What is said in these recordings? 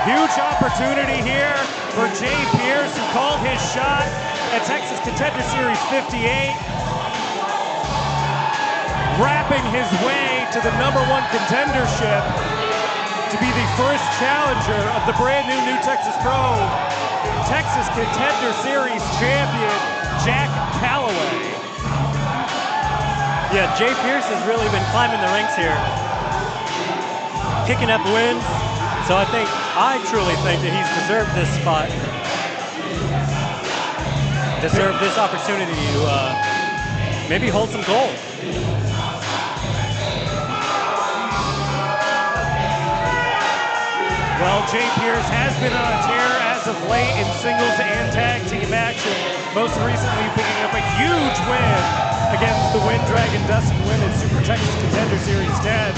Huge opportunity here for Jay Pierce, who called his shot at Texas Contender Series 58. Rapping his way to the #1 contendership to be the first challenger of the brand new Texas Pro Texas Contender Series champion, Jak Calloway. Yeah, Jay Pierce has really been climbing the ranks here, picking up wins. So I truly think that he's deserved this spot, deserved this opportunity to maybe hold some gold. Well, Jay Pierce has been on a tear as of late in singles and tag team action, most recently picking up a huge win against the Wind Dragon Dustin Wynn in Super Texas Contender Series 10.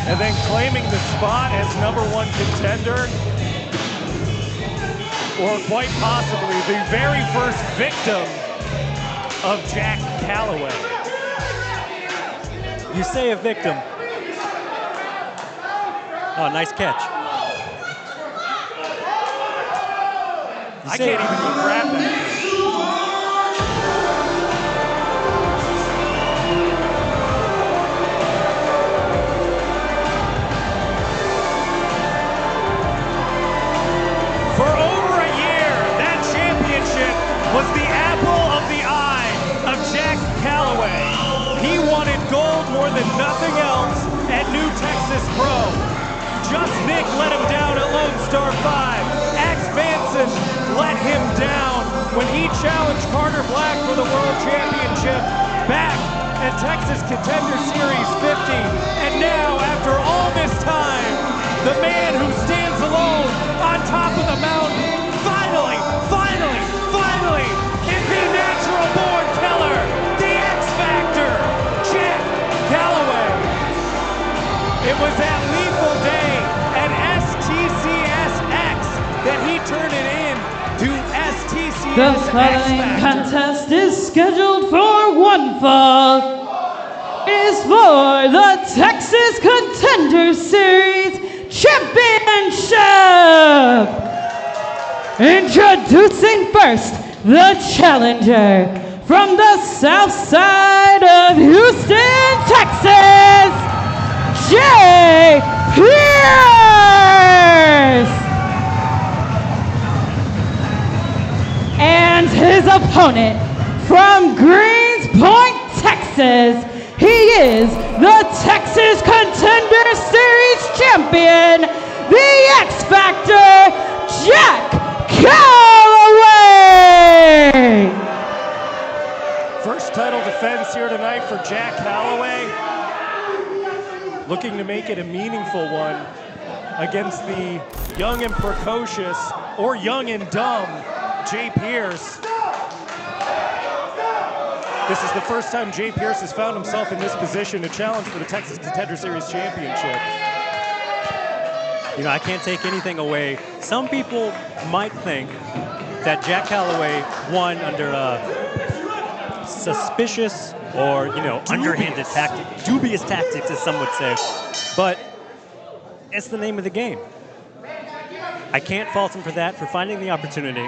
And then claiming the spot as #1 contender, or quite possibly the very first victim of Jak Calloway. You say a victim. Oh, nice catch. I can't even grab that. For over a year, that championship was the apple of the eye of Jak Calloway. He wanted gold more than nothing else at New Texas Pro. Just Nick let him down at Lone Star 5. Axe Vanson let him down when he challenged Carter Black for the World Championship back at Texas Contender Series 50. And now, after all this time, the man who stands alone on top of the mountain, finally, is the natural-born killer, the X Factor, Jak Calloway. It was that lethal day at STCSX that he turned it in to STCSX. The following contest is scheduled for one fall. Is for the Texas Contender Series Championship. Introducing first the challenger from the south side of Houston, Texas, Jay Pierce. And his opponent from Greens Point, Texas, he is the Texas Contender Series champion, the X Factor, Jak Calloway. First title defense here tonight for Jak Calloway. Looking to make it a meaningful one against the young and precocious, or young and dumb, Jay Pierce. This is the first time Jay Pierce has found himself in this position to challenge for the Texas Contender Series Championship. You know, I can't take anything away. Some people might think that Jak Calloway won under suspicious or, underhanded tactics, dubious tactics, as some would say. But it's the name of the game. I can't fault him for that, for finding the opportunity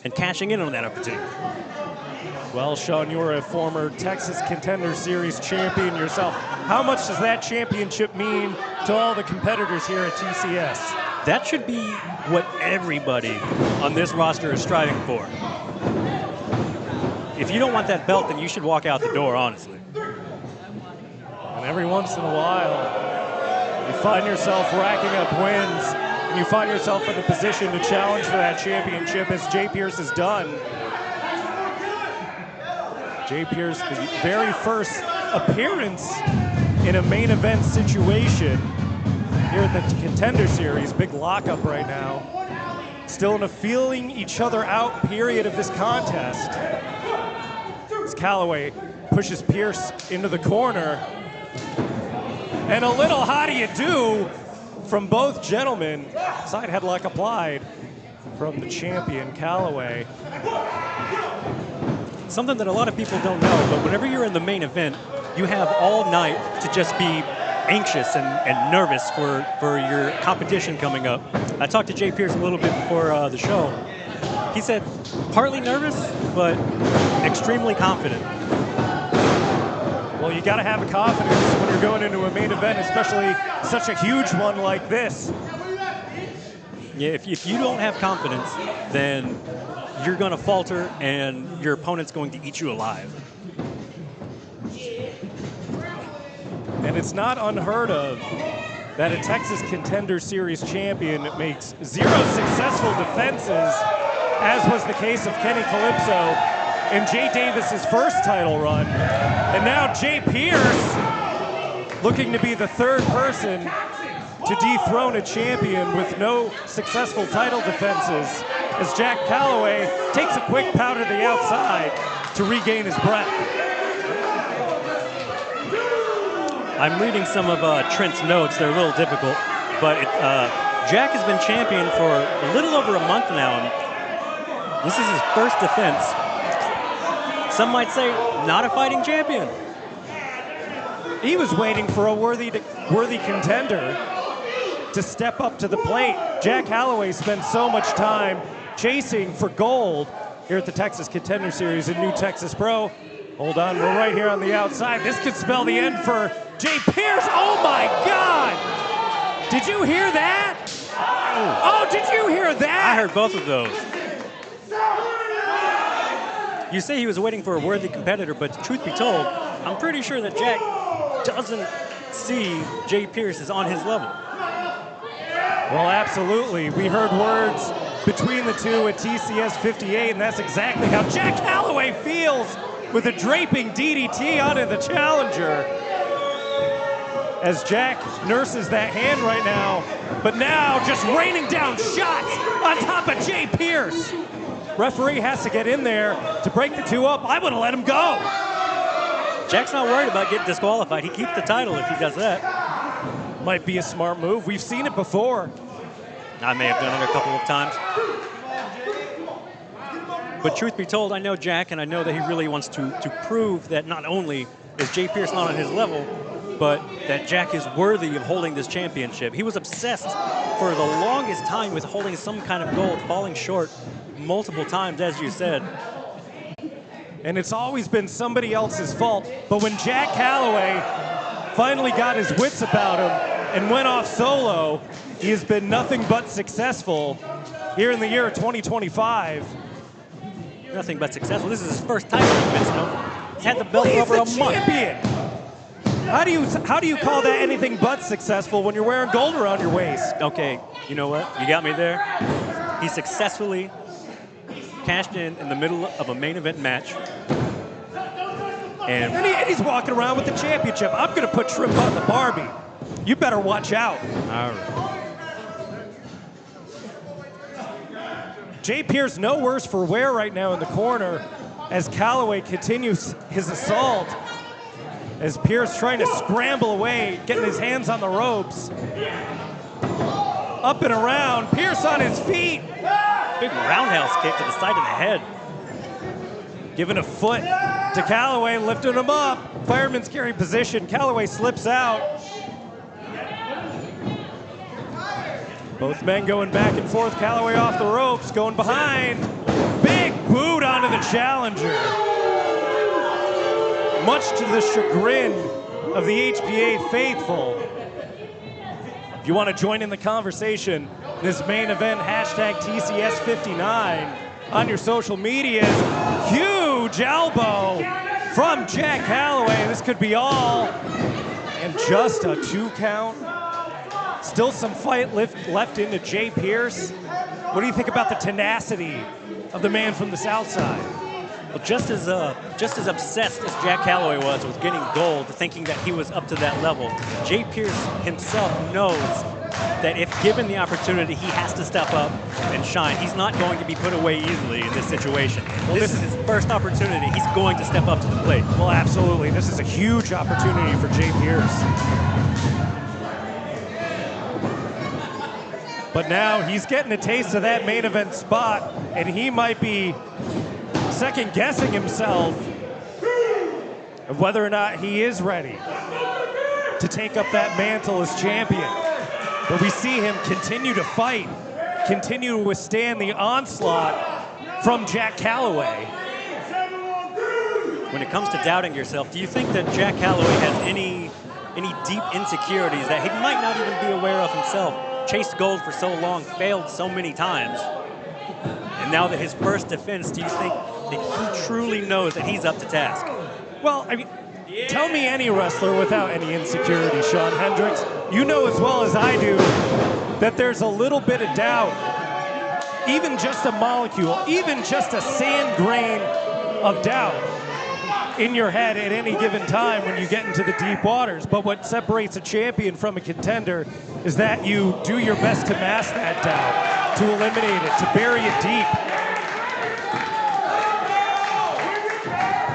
and cashing in on that opportunity. Well, Sean, you're a former Texas Contender Series champion yourself. How much does that championship mean to all the competitors here at TCS? That should be what everybody on this roster is striving for. If you don't want that belt, then you should walk out the door, honestly. And every once in a while, you find yourself racking up wins, and you find yourself in a position to challenge for that championship, as Jay Pierce has done. Jay Pierce, the very first appearance in a main event situation here at the Contender Series. Big lockup right now. Still in a feeling each other out period of this contest. As Calloway pushes Pierce into the corner. And a little how do you do from both gentlemen. Side headlock applied from the champion, Calloway. Something that a lot of people don't know, but whenever you're in the main event, you have all night to just be anxious and nervous for your competition coming up. I talked to Jay Pierce a little bit before the show. He said partly nervous, but extremely confident. Well, you got to have a confidence when you're going into a main event, especially such a huge one like this. Yeah, if you don't have confidence, then you're going to falter and your opponent's going to eat you alive. And it's not unheard of that a Texas Contender Series champion makes 0 successful defenses, as was the case of Kenny Calypso in Jay Davis's first title run. And now Jay Pierce looking to be the third person to dethrone a champion with no successful title defenses, as Jak Calloway takes a quick pow to the outside to regain his breath. I'm reading some of Trent's notes. They're a little difficult, but Jak has been champion for a little over a month now, and this is his first defense. Some might say not a fighting champion. He was waiting for a worthy contender to step up to the plate. Jak Calloway spent so much time chasing for gold here at the Texas Contender Series in New Texas Pro. Hold on, we're right here on the outside. This could spell the end for Jay Pierce. Oh my God! Did you hear that? Oh, did you hear that? I heard both of those. You say he was waiting for a worthy competitor, but truth be told, I'm pretty sure that Jak doesn't see Jay Pierce as on his level. Well, absolutely. We heard words between the two at TCS 58, and that's exactly how Jak Calloway feels with a draping DDT onto the challenger. As Jak nurses that hand right now, but now just raining down shots on top of Jay Pierce. Referee has to get in there to break the two up. I would have let him go. Jak's not worried about getting disqualified. He keeps the title if he does that. Might be a smart move. We've seen it before. I may have done it a couple of times. But truth be told, I know Jak, and I know that he really wants to prove that not only is Jay Pierce not on his level, but that Jak is worthy of holding this championship. He was obsessed for the longest time with holding some kind of gold, falling short multiple times, as you said. And it's always been somebody else's fault. But when Jak Calloway finally got his wits about him and went off solo, he has been nothing but successful here in the year of 2025. Nothing but successful. This is his first title defense, no? He's had the belt for over a month. Champion. How do you call that anything but successful when you're wearing gold around your waist? Okay, you know what? You got me there. He successfully cashed in the middle of a main event match. And he's walking around with the championship. I'm going to put shrimp on the Barbie. You better watch out. All right. Jay Pierce no worse for wear right now in the corner as Calloway continues his assault. As Pierce trying to scramble away, getting his hands on the ropes. Up and around, Pierce on his feet. Big roundhouse kick to the side of the head. Giving a foot to Calloway, lifting him up. Fireman's carry position, Calloway slips out. Both men going back and forth, Calloway off the ropes, going behind. Big boot onto the challenger. Much to the chagrin of the HPA faithful. If you want to join in the conversation, this main event, hashtag TCS59 on your social medias. Huge elbow from Jak Calloway. This could be all. And just a 2 count. Still some fight left into Jay Pierce. What do you think about the tenacity of the man from the South Side? Well, just as obsessed as Jak Calloway was with getting gold, thinking that he was up to that level, Jay Pierce himself knows that if given the opportunity, he has to step up and shine. He's not going to be put away easily in this situation. Well, this is his first opportunity. He's going to step up to the plate. Well, absolutely. This is a huge opportunity for Jay Pierce. But now he's getting a taste of that main event spot, and he might be second-guessing himself of whether or not he is ready. to take up that mantle as champion. But we see him continue to fight, continue to withstand the onslaught from Jak Calloway. When it comes to doubting yourself, do you think that Jak Calloway has any deep insecurities that he might not even be aware of himself? Chased gold for so long, failed so many times, and now that his first defense, do you think that he truly knows that he's up to task? Well, I mean, tell me any wrestler without any insecurity, Shawn Hendricks. You know as well as I do that there's a little bit of doubt, even just a molecule, even just a sand grain of doubt in your head at any given time when you get into the deep waters. But what separates a champion from a contender is that you do your best to mask that doubt, to eliminate it, to bury it deep.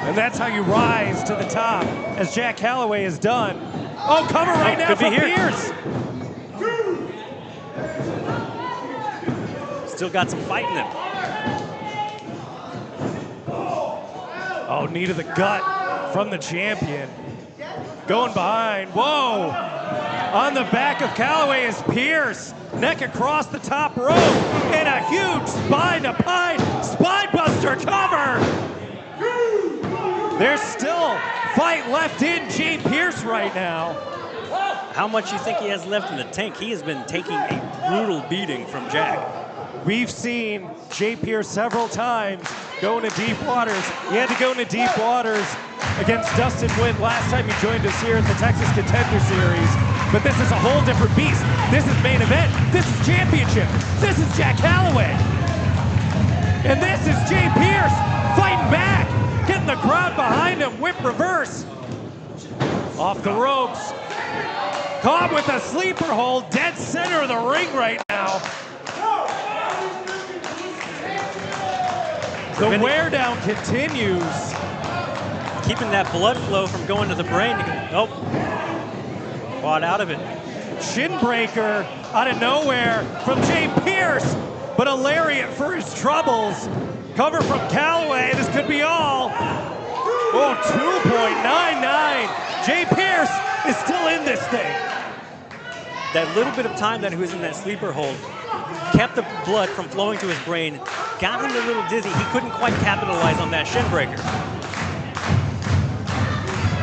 And that's how you rise to the top, as Jak Calloway has done. Oh, cover right now from Pierce. Still got some fight in him. Oh, knee to the gut from the champion. Going behind, whoa! On the back of Calloway is Pierce. Neck across the top rope, and a huge spine buster cover. There's still fight left in Jay Pierce right now. How much you think he has left in the tank? He has been taking a brutal beating from Jak. We've seen Jay Pierce several times go into deep waters. He had to go into deep waters against Dustin Witt last time he joined us here at the Texas Contender Series. But this is a whole different beast. This is main event. This is championship. This is Jak Calloway. And this is Jay Pierce fighting back, getting the crowd behind him. Whip reverse. Off the ropes. Caught with a sleeper hold, dead center of the ring right now. The wear down continues. Keeping that blood flow from going to the brain. Nope. Fought out of it. Shin breaker out of nowhere from Jay Pierce, but a lariat for his troubles. Cover from Calloway. This could be all. Oh, 2.99. Jay Pierce is still in this thing. That little bit of time that he was in that sleeper hold kept the blood from flowing to his brain, got him a little dizzy. He couldn't quite capitalize on that shin breaker.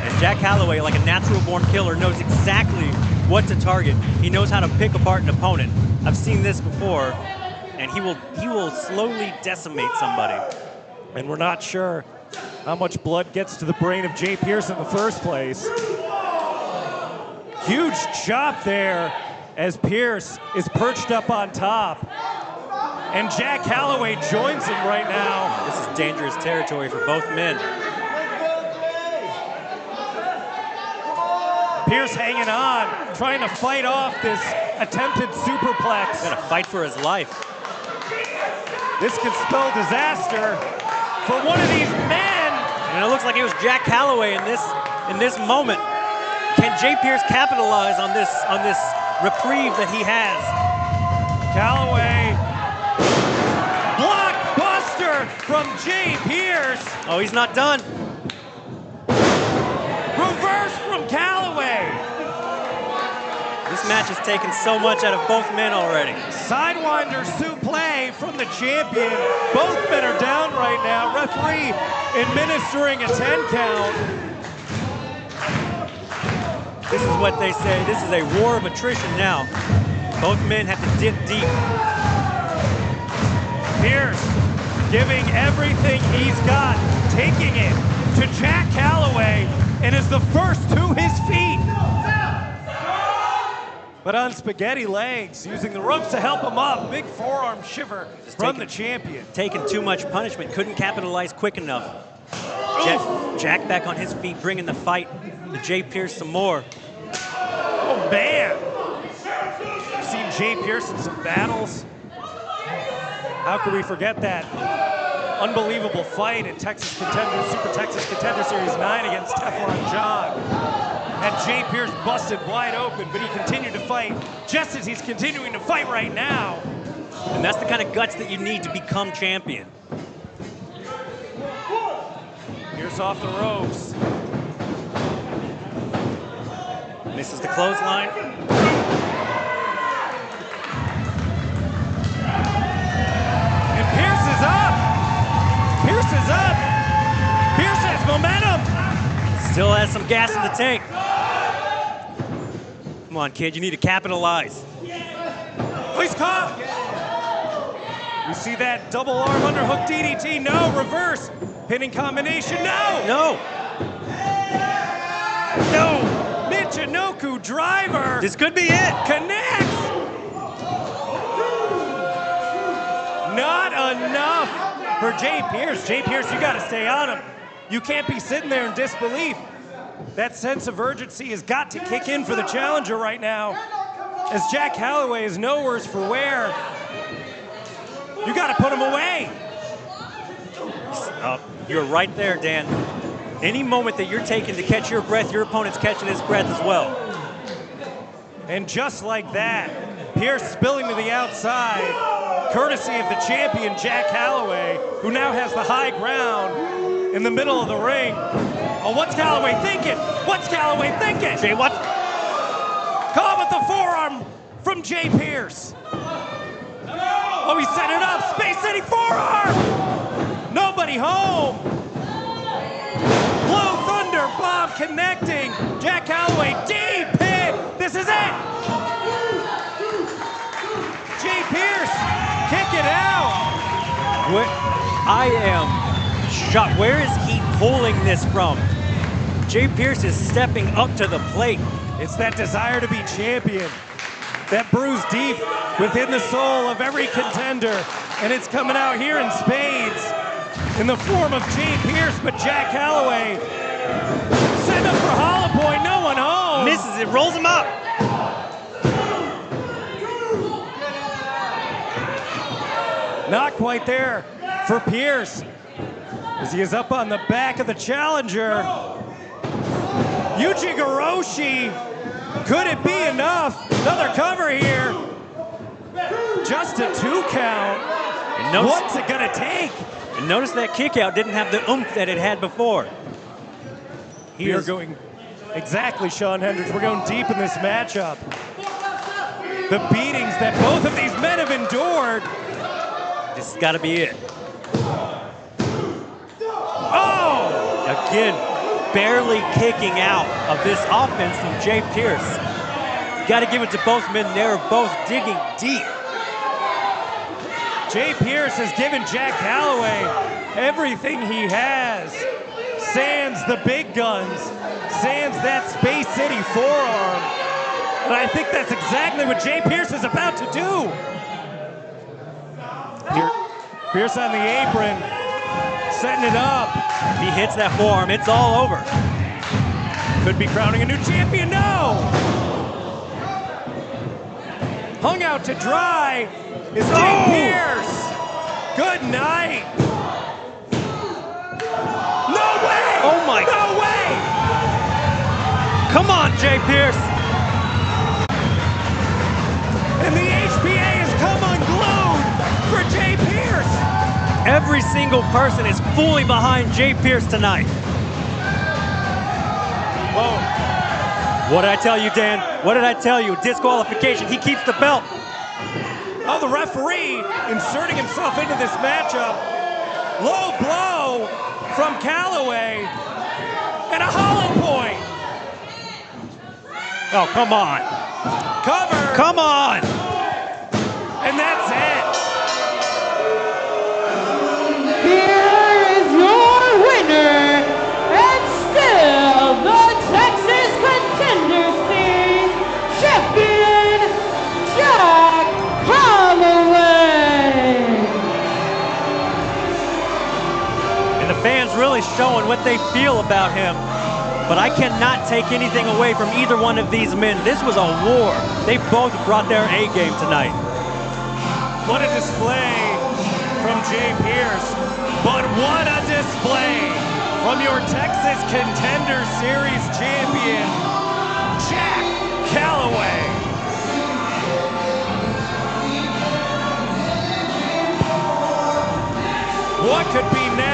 And Jak Calloway, like a natural-born killer, knows exactly what to target. He knows how to pick apart an opponent. I've seen this before, and he will slowly decimate somebody. And we're not sure how much blood gets to the brain of Jay Pierce in the first place. Huge chop there as Pierce is perched up on top. And Jak Calloway joins him right now. This is dangerous territory for both men. Pierce hanging on, trying to fight off this attempted superplex. He's gonna fight for his life. This could spell disaster for one of these men. And it looks like it was Jak Calloway in this moment. Can Jay Pierce capitalize on this reprieve that he has? Calloway, blockbuster from Jay Pierce. Oh, he's not done. Reverse from Calloway. This match has taken so much out of both men already. Sidewinder suplex from the champion. Both men are down right now. Referee administering a 10 count. This is what they say. This is a war of attrition now. Both men have to dip deep. Pierce giving everything he's got, taking it to Jak Calloway, and is the first to his feet. But on spaghetti legs, using the ropes to help him up. Big forearm shiver from the champion. Taking too much punishment, couldn't capitalize quick enough. Jak back on his feet, bringing the fight to Jay Pierce some more. Oh, man. You've seen Jay Pierce in some battles. How could we forget that unbelievable fight at Super Texas Contender Series 9 against Teflon John? Had Jay Pierce busted wide open, but he continued to fight just as he's continuing to fight right now. And that's the kind of guts that you need to become champion. Pierce off the ropes. Misses the clothesline. And Pierce is up. Pierce is up. Pierce has momentum. Still has some gas in the tank. Come on, kid, you need to capitalize. Oh, he's caught. You see that double arm underhook DDT? No, reverse. Pinning combination, no. No. No. Michinoku driver. This could be it. Connects. Not enough for Jay Pierce. Jay Pierce, you got to stay on him. You can't be sitting there in disbelief. That sense of urgency has got to kick in for the challenger right now, as Jak Calloway is no worse for wear. You got to put him away. You're right there, Dan. Any moment that you're taking to catch your breath, your opponent's catching his breath as well. And just like that, Pierce spilling to the outside, courtesy of the champion, Jak Calloway, who now has the high ground in the middle of the ring. Oh, what's Calloway thinking? What's Calloway thinking? Jay, what? Caught with the forearm from Jay Pierce. Oh, he set it up. Space City forearm. Nobody home. Blue Thunder bomb connecting. Jak Calloway deep pin. This is it. Jay Pierce, kick it out. I am shocked. Where is he pulling this from? Jay Pierce is stepping up to the plate. It's that desire to be champion, that bruise deep within the soul of every contender, and it's coming out here in spades in the form of Jay Pierce. But Jak Calloway send up for Hollow Point, no one home. Misses it, rolls him up. Not quite there for Pierce, as he is up on the back of the challenger. Yuji Hiroshi, could it be enough? Another cover here. Just a 2 count. What's it gonna take? And notice that kick out didn't have the oomph that it had before. We are going, exactly, Sean Hendricks, we're going deep in this matchup. The beatings that both of these men have endured. This has got to be it. Oh! Again, barely kicking out of this offense from Jay Pierce. Got to give it to both men. They're both digging deep. Jay Pierce has given Jak Calloway everything he has. Sans the big guns, sans that Space City forearm. And I think that's exactly what Jay Pierce is about to do. Pierce on the apron, setting it up. If he hits that forearm, it's all over. Could be crowning a new champion, no! Hung out to dry is Jay Pierce. Good night. No way! Oh my! No way! Come on, Jay Pierce. And the HPA has come unglued for Jay Pierce. Every single person is fully behind Jay Pierce tonight. Whoa. What did I tell you, Dan? What did I tell you? Disqualification. He keeps the belt. Oh, the referee inserting himself into this matchup. Low blow from Calloway. And a hollow point. Oh, come on. Cover. Come on. And that's it. Here is your winner, and still the Texas Contender Series champion, Jak Calloway. And the fans really showing what they feel about him. But I cannot take anything away from either one of these men. This was a war. They both brought their A game tonight. What a display from Jay Pierce. But what a display from your Texas Contender Series champion, Jak Calloway. What could be next?